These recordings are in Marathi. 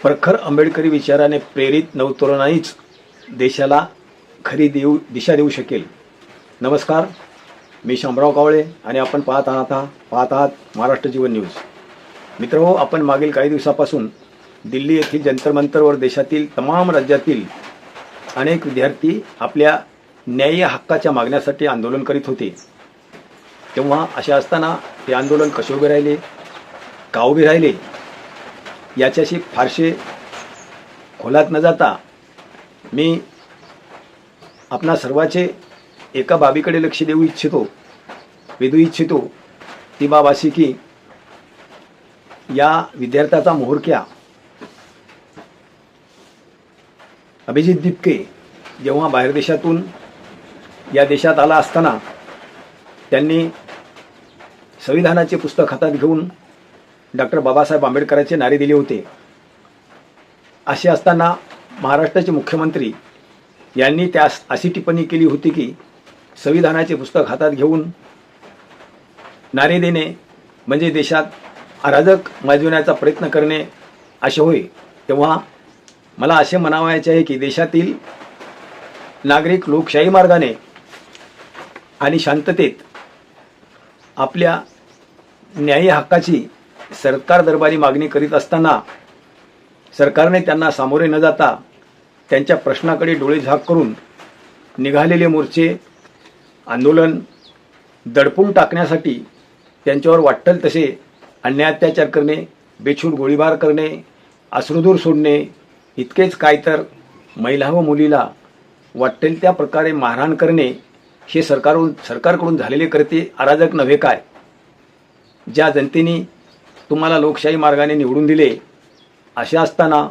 प्रखर आंबेडकरी विचाराने प्रेरित नवतरुणाईच देशाला खरी दिशा देऊ शकेल। नमस्कार, मी शामराव कावळे आणि आपण पाहत आहात महाराष्ट्र जीवन न्यूज। मित्रहो, आपण मागील काही दिवसापासून दिल्ली येथील जंतर मंतरवर देशातील तमाम राज्यातील अनेक विद्यार्थी आपल्या न्याय्य हक्काच्या मागण्यासाठी आंदोलन करीत होते। तेव्हा अशा असताना हे आंदोलन कसे उभे राहिले, का उभे राहिले, याच्याशी फारसे खोलात न जाता मी आपणा सर्वांचे एका बाबीकडे लक्ष वेधू इच्छितो। ती बाब अशी की या विद्यार्थ्याचा म्होरक्या अभिजित दिपके जेव्हा बाहेर देशातून या देशात आला असताना त्यांनी संविधानाचे पुस्तक हातात घेऊन डॉक्टर बाबासाहेब आंबेडकरांचे नारे दिले होते। असे असताना महाराष्ट्राचे मुख्यमंत्री यांनी त्यास अशी टिप्पणी केली होती की संविधानाचे पुस्तक हातात घेऊन नारे देणे म्हणजे देशात अराजक माजविण्याचा प्रयत्न करणे असे होय। तेव्हा मला असे म्हणावयाचे आहे की देशातील नागरिक लोकशाही मार्गाने आणि शांततेत आपल्या न्याय्य हक्काची सरकार दरबारी मागणी करीत असताना सरकारने त्यांना सामोरे न जाता त्यांच्या प्रश्नाकडे डोळे झाक करून निघालेले मोर्चे आंदोलन दडपून टाकण्यासाठी त्यांच्यावर वाटेल तसे अन्याय अत्याचार करणे, बेछूट गोळीबार करणे, अश्रुधूर सोडणे, इतकेच काय तर महिला व मुलीला वाटेल त्या प्रकारे मारहाण करणे हे सरकारकडून झालेले कृत्य अराजक नव्हे काय? ज्या जनतेने तुम्हाला लोकशाही मार्गाने निवडून दिले, अशा असताना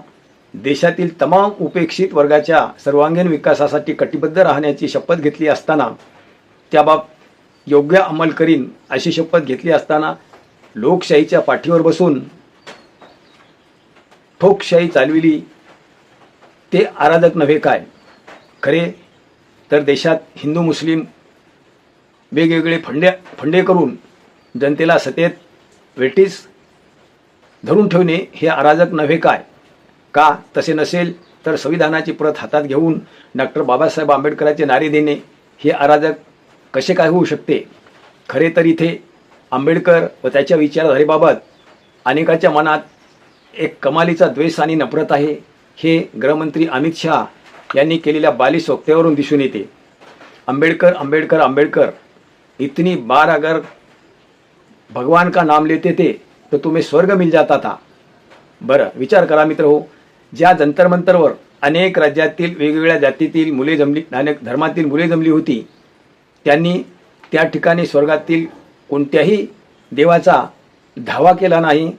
देशातील तमाम उपेक्षित वर्गाच्या सर्वांगीण विकासासाठी कटिबद्ध राहण्याची शपथ घेतली असताना, त्याबाबत योग्य अंमल करीन अशी शपथ घेतली असताना लोकशाहीच्या पाठीवर बसून ठोकशाही चालविली ते अराजक नव्हे काय? खरे तर देशात हिंदू मुस्लिम वेगवेगळे फंडे करून जनतेला सतेत वेठीस धरून ठेवणे हे अराजक नव्हे काय? का तसे नसेल तर संविधानाची प्रत हातात घेऊन डॉक्टर बाबासाहेब आंबेडकरांचे नारे देणे हे अराजक कसे काय होऊ शकते? खरे तर इथे आंबेडकर व त्याच्या विचारधारेबाबत अनेकांच्या मनात एक कमालीचा द्वेष आणि नफरत आहे, हे गृहमंत्री अमित शहा यांनी केलेल्या बालिश वक्तव्यावरून दिसून येते। अंबेडकर अंबेडकर अंबेडकर, इतनी बार अगर भगवान का नाम लेते थे तो तुम्हें स्वर्ग मिल जाता था। बरं, विचार करा मित्र हो, ज्या जंतर मंतरवर अनेक राज्यातील वेगवेगळ्या जातीतील मुले जमली, अनेक धर्मातील मुले जमली होती, त्यांनी त्या ठिकाणी स्वर्गातील कोणत्याही देवाचा धावा केला नाही,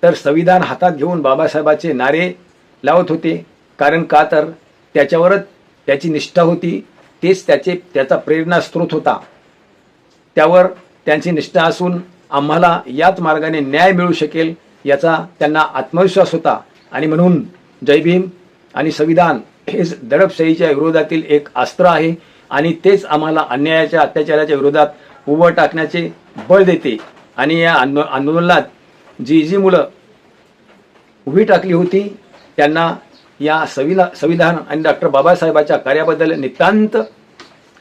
तर संविधान हातात घेऊन बाबासाहेबांचे नारे लावत होते। कारण का तर त्याच्यावरच त्याची निष्ठा होती, तेच त्याचा प्रेरणास्त्रोत होता। त्यावर त्यांची निष्ठा असून आम्हाला याच मार्गाने न्याय मिळू शकेल याचा त्यांना आत्मविश्वास होता। आणि म्हणून जय भीम आणि संविधान हे दडपशाहीच्या विरोधातील एक अस्त्र आहे आणि तेच आम्हाला अन्यायाच्या अत्याचाराच्या विरोधात उभं टाकण्याचे बळ देते। आणि या आंदोलनात जी मुलं उभी टाकली होती त्यांना या संविधान आणि डॉक्टर बाबासाहेबांच्या कार्याबद्दल नितांत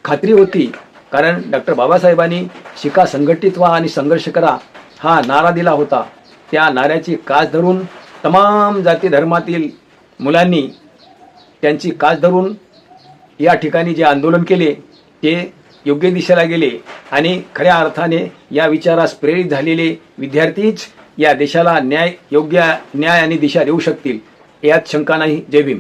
खात्री होती। कारण डॉक्टर बाबासाहेबांनी शिका, संघटित व्हा आणि संघर्ष करा हा नारा दिला होता। त्या नाऱ्याची कास धरून तमाम जाती धर्मातील मुलांनी त्यांची कास धरून या ठिकाणी जे आंदोलन केले ते योग्य दिशेला गेले आणि खऱ्या अर्थाने या विचारास प्रेरित झालेले विद्यार्थीच या देशाला योग्य न्याय आणि दिशा देऊ शकतील यात शंका नाही। जय भीम।